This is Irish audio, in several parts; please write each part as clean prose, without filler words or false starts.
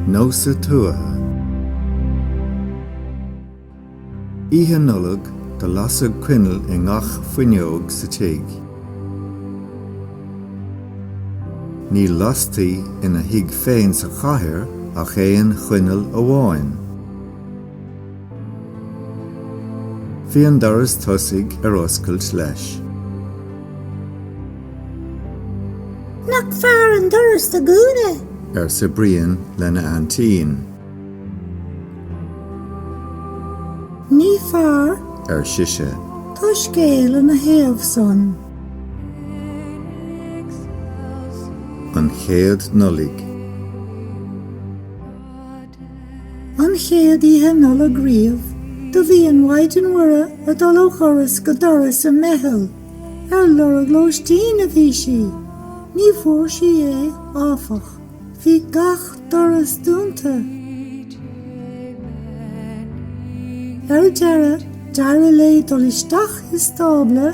Nósa Tuatha. Ihe Nodlaig de lasag cuineal I ngach fuinneog sa teig. Ní lastaí ina hiag féin sa chathair ach éon chuineal amháin. Bhí an doras tosaigh oscailt leis. Nach fear an doras de gúna. Sa brian lena antín. Ní fear Sise. tá scéal na héamh son. An Chéad Nodlaig. An chéad ihe Nodlaig riamh, do bhí an mhaid an mhuire a dul ó choras go doras a meitheal, lorg lóistín a bhí si. Ní fuair si áfach, bhí gach doras dúnta. Dara lé dul isteach is stábla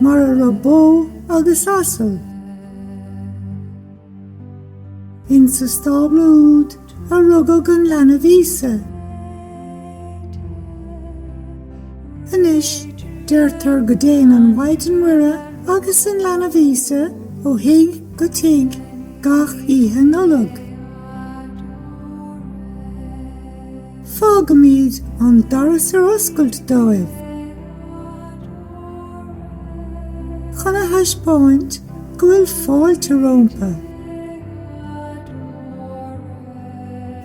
mar a rabó agus asal. In sa stábla úd a rugag an lena vísa. Anis, deirtar go déan an mhaid an mhuire agus an lena vísa ó hiig go tiig gach ihe Nodlaig. Fágamíd an doras oscailt dóibh. Chana haispáint go bhfuil fáilte rompa.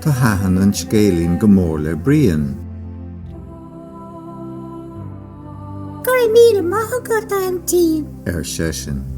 Tá haithan an scéalainn go mór le brian. Gur Míle maith agat an tín. Sesin.